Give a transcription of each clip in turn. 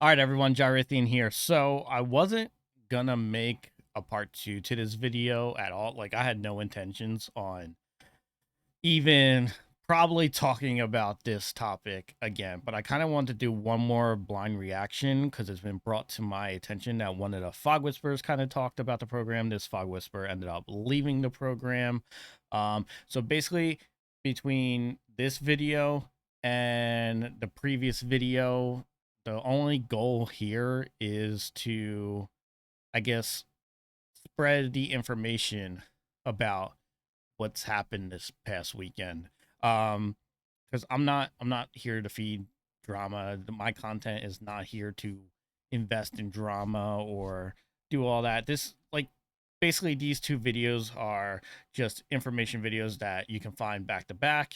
All right, everyone, Jarithian here. So I wasn't gonna make a part two to this video at all. Like, I had no intentions on even probably talking about this topic again, but I kind of wanted to do one more blind reaction because it's been brought to my attention that one of the Fog Whisperers kind of talked about the program. This Fog Whisperer ended up leaving the program. So basically, between this video and the previous video, the only goal here is to, I guess, spread the information about what's happened this past weekend. Because I'm not here to feed drama. My content is not here to invest in drama or do all that. This, like, basically these two videos are just information videos that you can find back to back.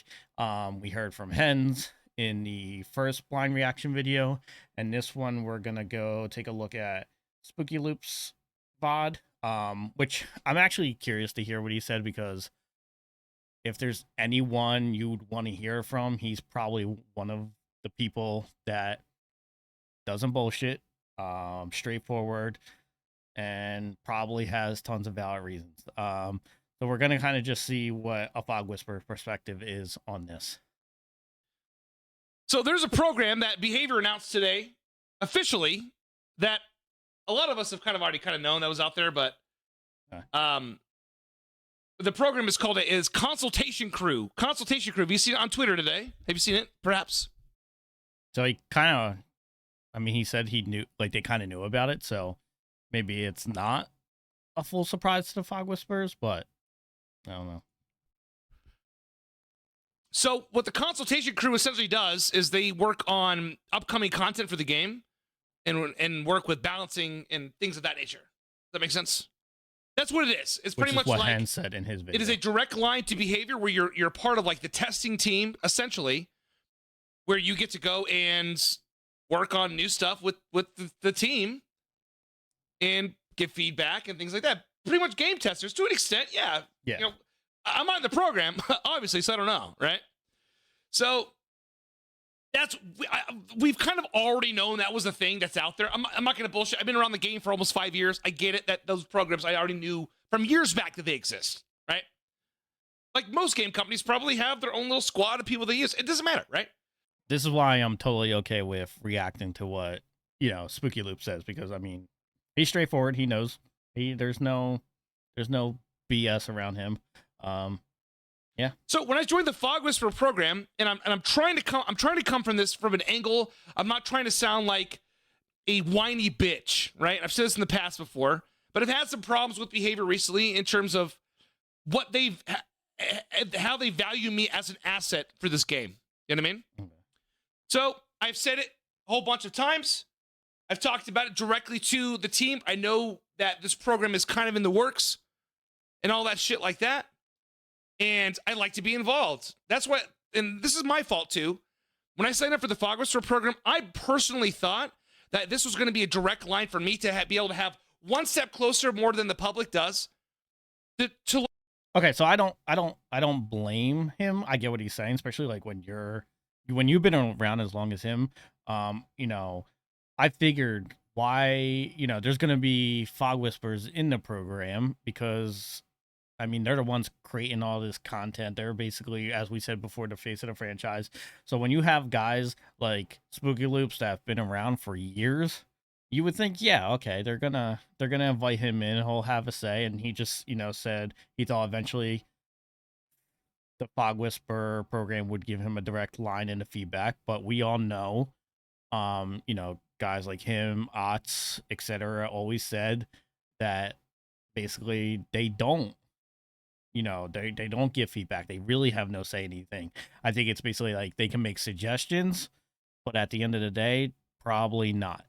We heard from Hens in the first blind reaction video, and this one we're gonna go take a look at SpookyLoops VOD. Which I'm actually curious to hear what he said, because if there's anyone you'd want to hear from, he's probably one of the people that doesn't bullshit, straightforward, and probably has tons of valid reasons. So we're gonna kind of just see what a Fog Whisperer perspective is on this. So there's a program that Behavior announced today, officially, that a lot of us have kind of already known that was out there, but the program is called Consultation Crew. Consultation Crew. Have you seen it on Twitter today? Have you seen it, perhaps? So he kind of, I mean, he said he knew, like, they kind of knew about it, so maybe it's not a full surprise to the Fog Whisperers, but I don't know. So what the Consultation Crew essentially does is they work on upcoming content for the game and work with balancing and things of that nature. Does that make sense? That's what it is. It's pretty much what like Hen said in his video. It is a direct line to Behavior where you're part of like the testing team, essentially, where you get to go and work on new stuff with the team and get feedback and things like that. Pretty much game testers to an extent, yeah. Yeah. You know, I'm on the program, obviously, so I don't know, right? So we've kind of already known that was a thing that's out there. I'm not going to bullshit. I've been around the game for almost 5 years. I get it that those programs I already knew from years back that they exist, right? Like most game companies probably have their own little squad of people they use. It doesn't matter, right? This is why I'm totally okay with reacting to what, Spooky Loop says, because I mean, he's straightforward. He knows. There's no BS around him. Yeah. So when I joined the Fog Whisperer program, and I'm trying to come from this from an angle. I'm not trying to sound like a whiny bitch, right? I've said this in the past before, but I've had some problems with Behavior recently in terms of what how they value me as an asset for this game. You know what I mean? Okay. So I've said it a whole bunch of times. I've talked about it directly to the team. I know that this program is kind of in the works and all that shit like that. And I like to be involved. That's what, and this is my fault too. When I signed up for the Fog Whisperer program, I personally thought that this was going to be a direct line for me to be able to have one step closer more than the public does. Okay, so I don't blame him. I get what he's saying, especially like when you've been around as long as him. I figured why, there's gonna be Fog Whispers in the program because, I mean, they're the ones creating all this content. They're basically, as we said before, the face of the franchise. So when you have guys like Spooky Loops that have been around for years, you would think, yeah, okay, they're gonna invite him in. He'll have a say, and he just, said he thought eventually the Fog Whisper program would give him a direct line into feedback. But we all know, guys like him, Otts, etc., always said that basically they don't. They don't give feedback. They really have no say in anything. I think it's basically like they can make suggestions, but at the end of the day, probably not.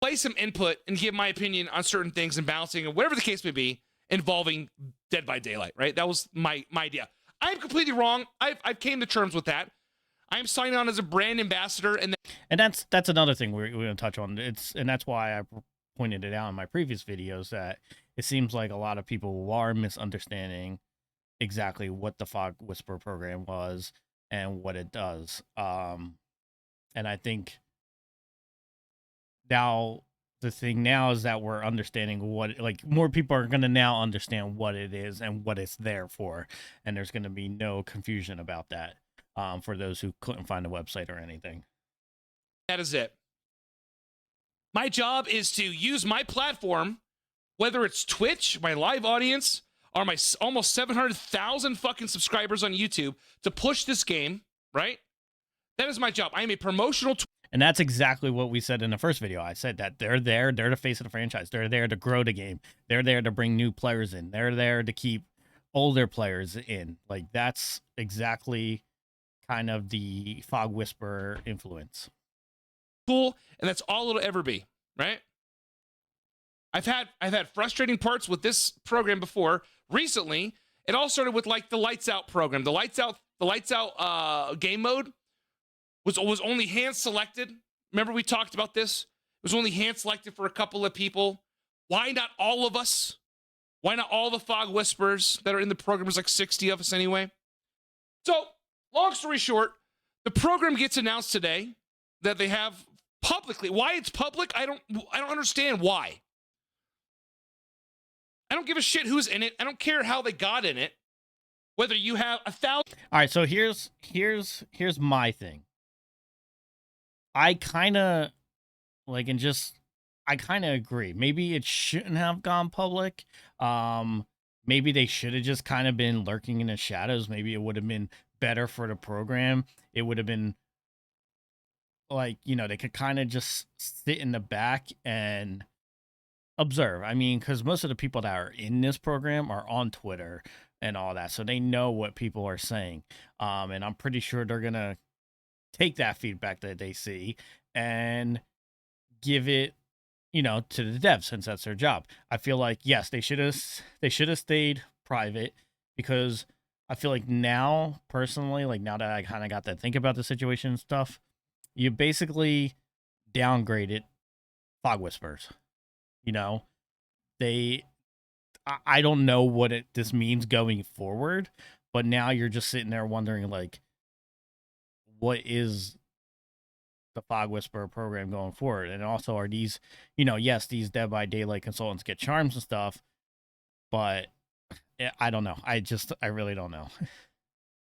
Play some input and give my opinion on certain things and balancing and whatever the case may be involving Dead by Daylight, right? That was my idea. I'm completely wrong. I've came to terms with that. I'm signing on as a brand ambassador, and that's another thing we're going to touch on. And that's why I pointed it out in my previous videos that it seems like a lot of people are misunderstanding exactly what the Fog Whisper program was and what it does. And I think now the thing now is that we're understanding what, like, more people are going to now understand what it is and what it's there for, and there's going to be no confusion about that for those who couldn't find a website or anything. That is it. My job is to use my platform, whether it's Twitch, my live audience, or my almost 700,000 fucking subscribers on YouTube, to push this game, right? That is my job. I am a promotional and that's exactly what we said in the first video. I said that they're the face of the franchise. They're there to grow the game. They're there to bring new players in. They're there to keep older players in. Like, that's exactly kind of the Fog Whisperer influence. Cool, and that's all it'll ever be, right? I've had frustrating parts with this program before. Recently, it all started with like the Lights Out program. The Lights Out game mode was only hand selected. Remember we talked about this? It was only hand selected for a couple of people. Why not all of us? Why not all the Fog Whisperers that are in the program? There's like 60 of us anyway. So, long story short, the program gets announced today that they have publicly. Why it's public, I don't understand why. I don't give a shit who's in it. I don't care how they got in it. Whether you have 1,000. All right, so here's my thing. I kind of like, and just, I kind of agree. Maybe it shouldn't have gone public. Maybe they should have just kind of been lurking in the shadows. Maybe it would have been better for the program. It would have been like, you know, they could kind of just sit in the back and observe. I mean, because most of the people that are in this program are on Twitter and all that, so they know what people are saying. And I'm pretty sure they're gonna take that feedback that they see and give it, you know, to the devs, since that's their job. I feel like, yes, they should have stayed private, because I feel like now, personally, like now that I kind of got to think about the situation and stuff, you basically downgraded Fog Whispers. You know, I don't know what this means going forward, but now you're just sitting there wondering, like, what is the Fog Whisperer program going forward? And also, are these, you know, yes, these Dead by Daylight consultants get charms and stuff, but I don't know. I really don't know.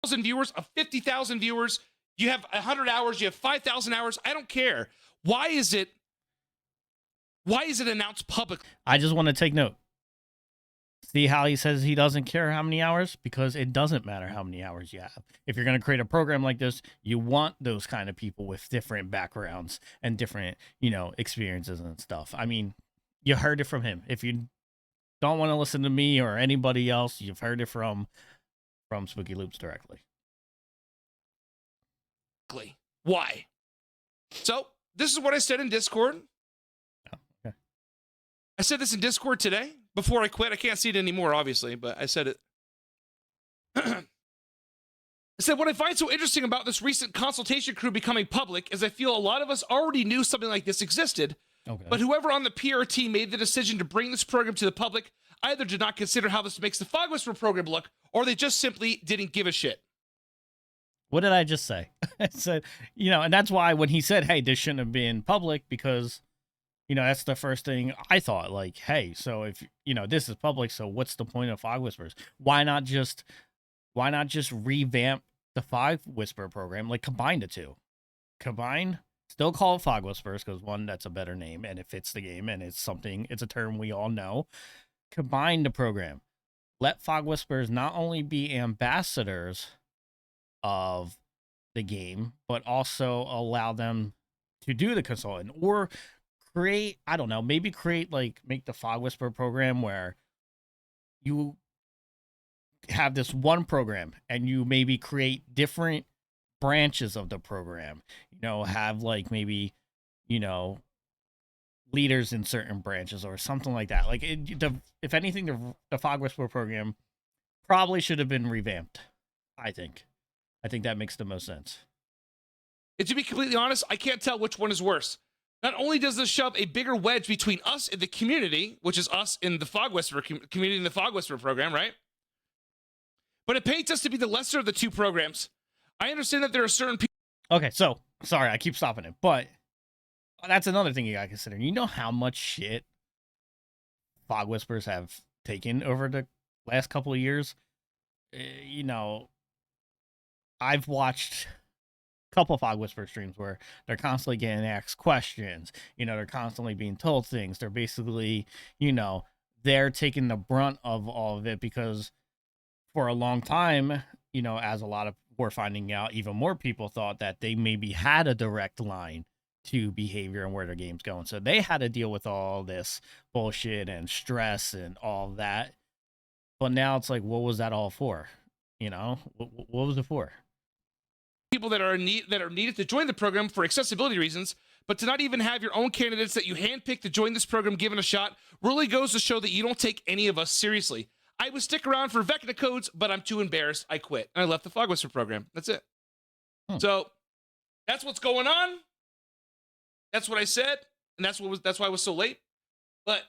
1,000 viewers, of 50,000 viewers, you have 100 hours, you have 5,000 hours. I don't care. Why is it announced publicly? I just want to take note. See how he says he doesn't care how many hours? Because it doesn't matter how many hours you have. If you're going to create a program like this, you want those kind of people with different backgrounds and different, you know, experiences and stuff. I mean, you heard it from him. If you don't want to listen to me or anybody else, you've heard it from SpookyLoops directly. Why? So, this is what I said in Discord. Oh, okay. I said this in Discord today before I quit. I can't see it anymore, obviously, but I said it. I said, what I find so interesting about this recent consultation crew becoming public is I feel a lot of us already knew something like this existed, okay, but whoever on the PRT made the decision to bring this program to the public either did not consider how this makes the Fog Whisperer program look, or they just simply didn't give a shit. What did I just say? I said, you know, and that's why when he said, hey, this shouldn't have been public, because, you know, that's the first thing I thought. Like, hey, so if, you know, this is public, so what's the point of Fog Whispers? Why not just revamp the Fog Whisperer program? Like, combine the two. Still call it Fog Whispers, because one, that's a better name, and it fits the game, and it's a term we all know. Combine the program. Let Fog Whispers not only be ambassadors of the game, but also allow them to do the consultant, or create, I don't know, maybe make the Fog Whisperer program where you have this one program and you maybe create different branches of the program, you know, have like maybe, you know, leaders in certain branches or something like that. Like, if anything, the Fog Whisperer program probably should have been revamped. I think that makes the most sense. And to be completely honest, I can't tell which one is worse. Not only does this shove a bigger wedge between us and the community, which is us in the Fog Whisperer community in the Fog Whisperer program, right? But it paints us to be the lesser of the two programs. I understand that there are certain people. Okay, so Sorry, I keep stopping it, but that's another thing you gotta consider. You know how much shit Fog Whispers have taken over the last couple of years? You know, I've watched a couple of Fog Whisper streams where they're constantly getting asked questions. You know, they're constantly being told things. They're basically, you know, they're taking the brunt of all of it because for a long time, you know, as a lot of we're finding out, even more people thought that they maybe had a direct line to behavior and where their game's going. So they had to deal with all this bullshit and stress and all that. But now it's like, what was that all for? You know, what was it for? People that are needed to join the program for accessibility reasons, but to not even have your own candidates that you handpick to join this program given a shot really goes to show that you don't take any of us seriously. I would stick around for Vecna codes, but I'm too embarrassed. I quit. And I left the Fog Whisper program. That's it. So that's what's going on. That's what I said, and that's why I was so late. But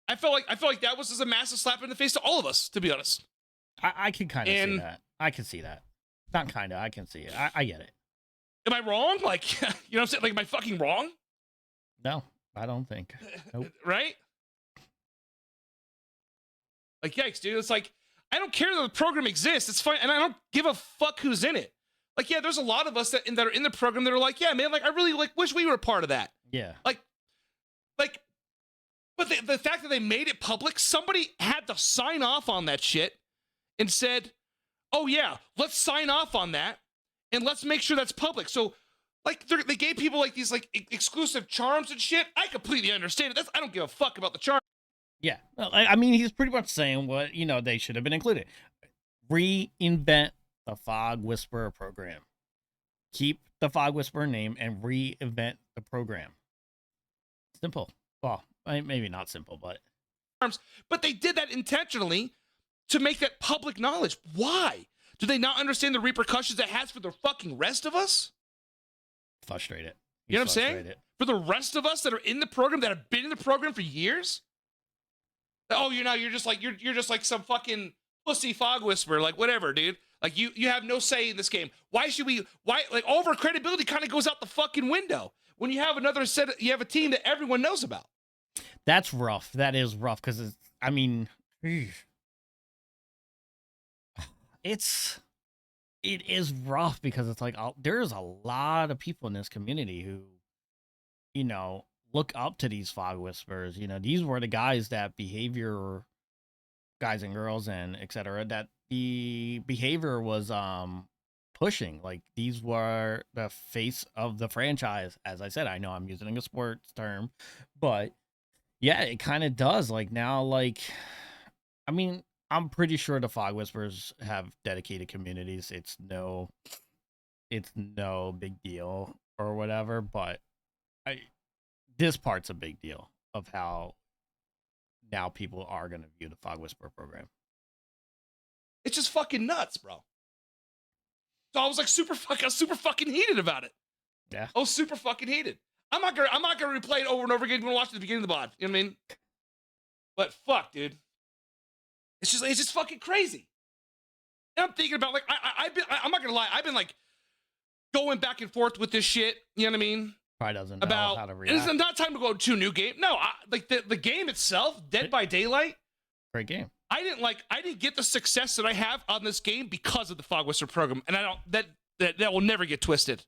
I felt like that was just a massive slap in the face to all of us, to be honest. I can kind of see that. I can see that. Not kind of. I can see it. I get it. Am I wrong? Like, you know what I'm saying? Like, am I fucking wrong? No, I don't think. Nope. Right? Like, yikes, dude. It's like, I don't care that the program exists. It's fine. And I don't give a fuck who's in it. Like, yeah, there's a lot of us that are in the program that are like, yeah, man, like, I really like wish we were a part of that. Yeah. Like, but the fact that they made it public, somebody had to sign off on that shit and said, oh yeah, let's sign off on that and let's make sure that's public. So, like, they gave people like these like exclusive charms and shit. I completely understand it. I don't give a fuck about the charm. Yeah, I mean, he's pretty much saying what, you know, they should have been included. Reinvent the Fog Whisperer program. Keep the Fog Whisperer name and reinvent the program. Simple. Well, maybe not simple, but they did that intentionally to make that public knowledge. Why? Do they not understand the repercussions it has for the fucking rest of us? Frustrated. You know what I'm saying? For the rest of us that are in the program, that have been in the program for years? Oh, you're just like some fucking pussy Fog Whisperer, like whatever, dude. Like you have no say in this game. Why like all of our credibility kind of goes out the fucking window when you have you have a team that everyone knows about. That's rough. That is rough because I mean, it is rough because it's like there's a lot of people in this community who, you know, look up to these Fog Whisperers. You know, these were the guys that behavior guys and girls and etc. that the behavior was pushing. Like these were the face of the franchise. As I said, I know I'm using a sports term, but yeah, it kind of does. Like now, like I mean, I'm pretty sure the Fog Whisperers have dedicated communities. It's no big deal or whatever, but this part's a big deal of how now people are going to view the Fog Whisperer program. It's just fucking nuts, bro. So I was like super fucking heated about it. Yeah. Oh, super fucking heated. I'm not gonna replay it over and over again. I'm gonna watch it at the beginning of the bod. You know what I mean? But fuck, dude. It's just fucking crazy. And I'm thinking about like I'm not gonna lie. I've been like going back and forth with this shit. You know what I mean? Probably doesn't know how to react. It's not time to go to a new game. No, like the game itself, Dead by Daylight. Great game. I didn't get the success that I have on this game because of the Fog Whisperer program, and that will never get twisted.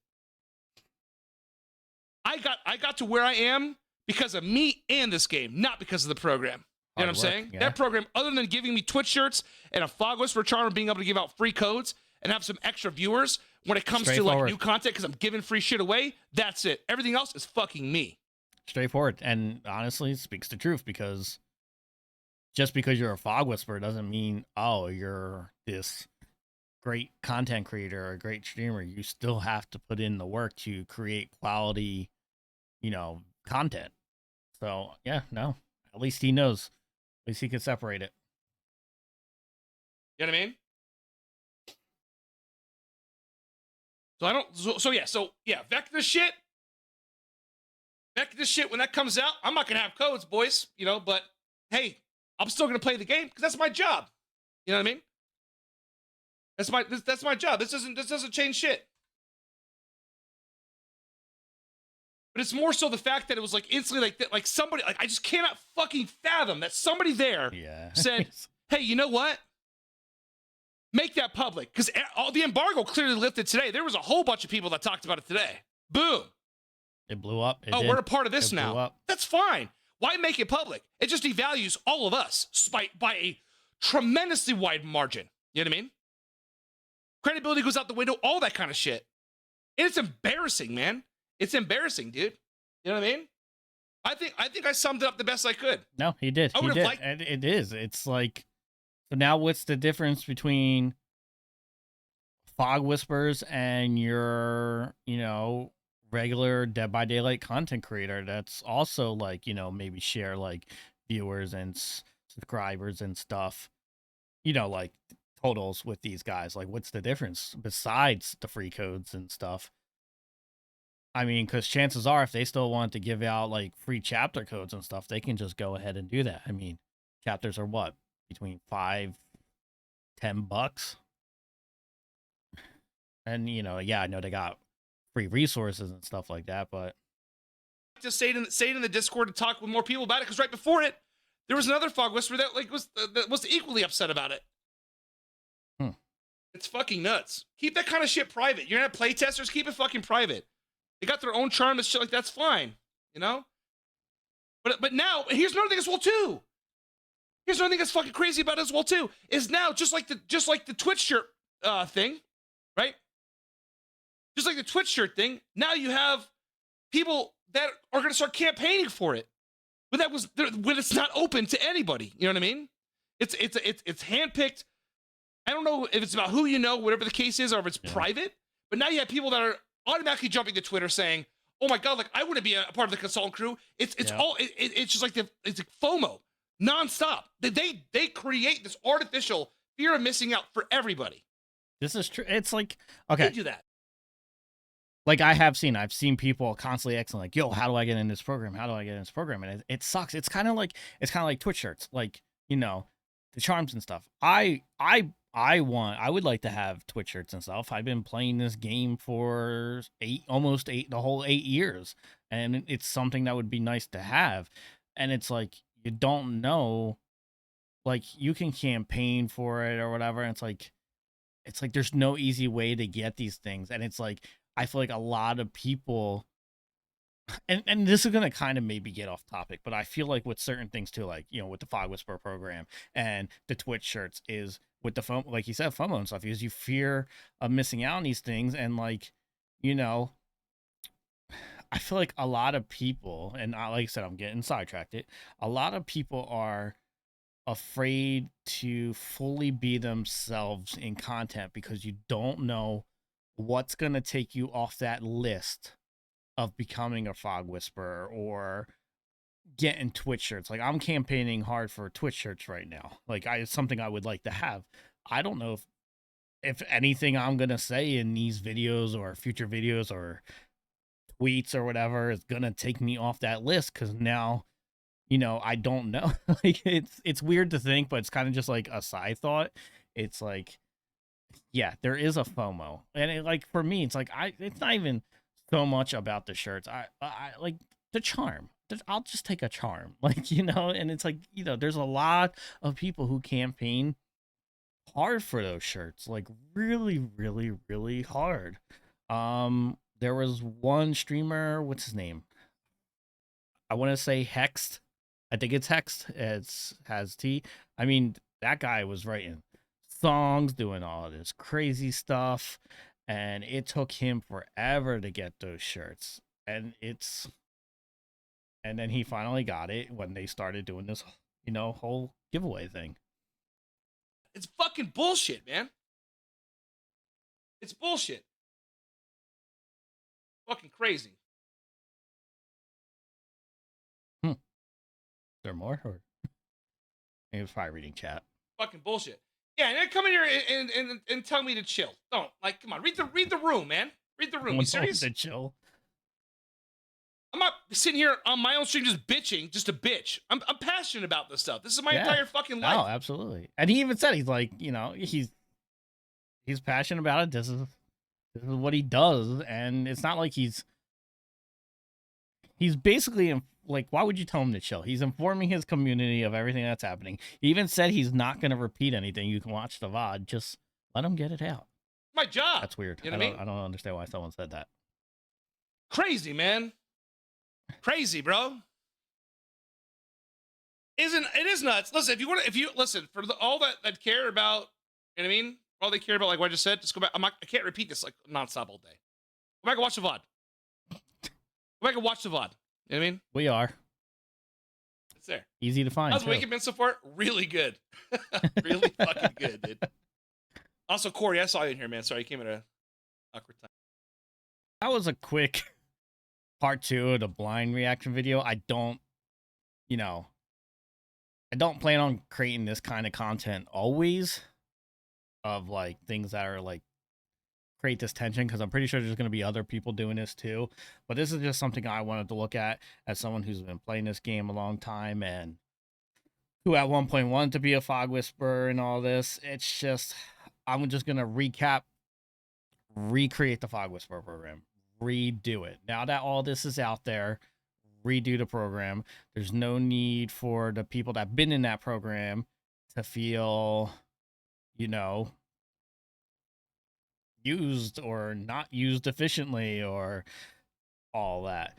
I got to where I am because of me and this game, not because of the program. You know what I'm saying? Yeah. That program, other than giving me Twitch shirts and a Fog Whisperer charm and being able to give out free codes and have some extra viewers when it comes to like new content because I'm giving free shit away, that's it. Everything else is fucking me. Straightforward. And honestly, it speaks the truth because just because you're a Fog Whisperer doesn't mean, oh, you're this great content creator or a great streamer. You still have to put in the work to create quality, you know, content. So, yeah, no. At least he knows. At least he can separate it. You know what I mean? So Vecna shit, when that comes out, I'm not going to have codes, boys, you know, but hey, I'm still going to play the game because that's my job. You know what I mean? That's my job. This doesn't change shit. But it's more so the fact that it was like instantly like that, like somebody, like I just cannot fucking fathom that somebody there said, "Hey, you know what? Make that public," because all the embargo clearly lifted today. There was a whole bunch of people that talked about it today. Boom. It blew up. We're a part of this now. That's fine. Why make it public? It just devalues all of us by a tremendously wide margin. You know what I mean? Credibility goes out the window, all that kind of shit. And it's embarrassing, man. It's embarrassing, dude. You know what I mean? I think I summed it up the best I could. No, he did. He did. And it is. It's like, so now what's the difference between Fog Whispers and your, you know, regular Dead by Daylight content creator that's also like, you know, maybe share like viewers and subscribers and stuff, you know, like totals with these guys? Like, what's the difference besides the free codes and stuff? I mean, because chances are if they still want to give out like free chapter codes and stuff, they can just go ahead and do that. I mean, chapters are what, between $5-10, and you know, yeah, I know they got free resources and stuff like that, but just say it in the Discord and talk with more people about it, because right before it, there was another Fog Whisperer that like was equally upset about it. It's fucking nuts. Keep that kind of shit private. You're gonna have playtesters, keep it fucking private. They got their own charm and shit, like that's fine, you know. But now here's another thing as well too. Here's another thing that's fucking crazy about it as well too. Is now just like the Twitch shirt thing, right? Just like the Twitch shirt thing. Now you have people that are gonna start campaigning for it, but when it's not open to anybody. You know what I mean? It's handpicked. I don't know if it's about who you know, whatever the case is, or if it's private. But now you have people that are automatically jumping to Twitter saying, "Oh my god, like I want to be a part of the consultant crew." It's just like it's like FOMO nonstop. They create this artificial fear of missing out for everybody. This is true. It's like, okay, they do that. Like I've seen people constantly asking like, "Yo, how do I get in this program? How do I get in this program?" And it sucks. It's kind of like Twitch shirts, like, you know, the charms and stuff. I would like to have Twitch shirts and stuff. I've been playing this game for almost the whole 8 years, and it's something that would be nice to have. And it's like, you don't know, like you can campaign for it or whatever. And it's like there's no easy way to get these things, and it's like I feel like a lot of people. And this is going to kind of maybe get off topic, but I feel like with certain things too, like, you know, with the Fog Whisperer program and the Twitch shirts, is with the phone, like you said, FOMO and stuff, is you fear of missing out on these things. And like, you know, I feel like a lot of people, and like I said, I'm getting sidetracked. A lot of people are afraid to fully be themselves in content because you don't know what's going to take you off that list of becoming a Fog Whisperer or getting Twitch shirts. Like, I'm campaigning hard for Twitch shirts right now. Like, it's something I would like to have. I don't know if anything I'm gonna say in these videos or future videos or tweets or whatever is gonna take me off that list, because now, you know, I don't know. Like, it's weird to think, but it's kind of just like a side thought. It's like, yeah, there is a FOMO, and like for me, it's like it's not even so much about the shirts. I like the charm. I'll just take a charm, like, you know. And it's like, you know, there's a lot of people who campaign hard for those shirts, like really, really, really hard. There was one streamer, what's his name? I want to say Hexed. I think it's Hexed. Has T. I mean, that guy was writing songs, doing all of this crazy stuff. And it took him forever to get those shirts. And then he finally got it when they started doing this, you know, whole giveaway thing. It's fucking bullshit, man. It's bullshit. Fucking crazy. Is there more? Or maybe it's probably reading chat. Fucking bullshit. Yeah, and then come in here and tell me to chill. Don't, like, come on, read the room, man. Read the room. You serious? To chill. I'm not sitting here on my own stream just bitching, just a bitch. I'm passionate about this stuff. This is my entire fucking life. Oh, absolutely. And he even said, he's like, you know, he's passionate about it. This is what he does, and it's not like he's he's basically like, why would you tell him to chill? He's informing his community of everything that's happening. He even said he's not going to repeat anything. You can watch the VOD. Just let him get it out. My job. That's weird. You know what I mean? I don't understand why someone said that. Crazy, man. Crazy, bro. It is nuts. Listen, if you listen for all that care about, you know what I mean? All they care about, like what I just said, just go back. I can't repeat this like nonstop all day. Go back and watch the VOD. Go back and watch the VOD. You know what I mean? We are. It's there. Easy to find. How's the week been so far? Really good. Really fucking good, dude. Also, Corey, I saw you in here, man. Sorry, you came at a awkward time. That was a quick part 2 of the blind reaction video. I don't plan on creating this kind of content always, of like things that are like create this tension, because I'm pretty sure there's going to be other people doing this too. But this is just something I wanted to look at as someone who's been playing this game a long time and who at one point wanted to be a Fog Whisperer and all this. It's just, I'm just going to recreate the Fog Whisperer program, redo it. Now that all this is out there, redo the program. There's no need for the people that have been in that program to feel, used or not used efficiently or all that.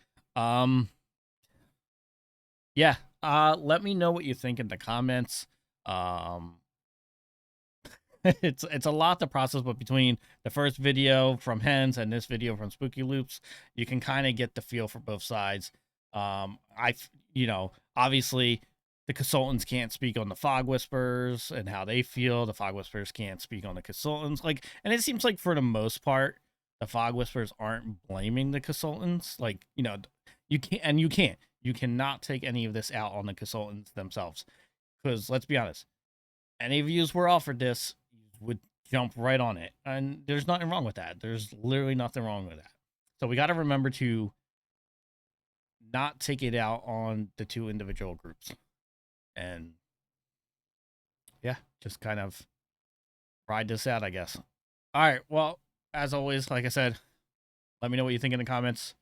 Yeah. Let me know what you think in the comments. It's a lot to process, but between the first video from Hens and this video from SpookyLoops, you can kind of get the feel for both sides. Obviously the consultants can't speak on the Fog Whisperers and how they feel. The Fog Whisperers can't speak on the consultants. And it seems like for the most part, the Fog Whisperers aren't blaming the consultants. You cannot take any of this out on the consultants themselves. Because let's be honest, any of you were offered this, you would jump right on it. And there's nothing wrong with that. There's literally nothing wrong with that. So we got to remember to not take it out on the 2 individual groups. And yeah, just kind of ride this out, I guess. All right. Well, as always, like I said, let me know what you think in the comments.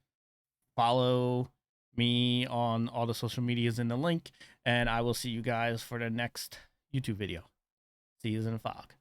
Follow me on all the social medias in the link, and I will see you guys for the next YouTube video. See you in the fog.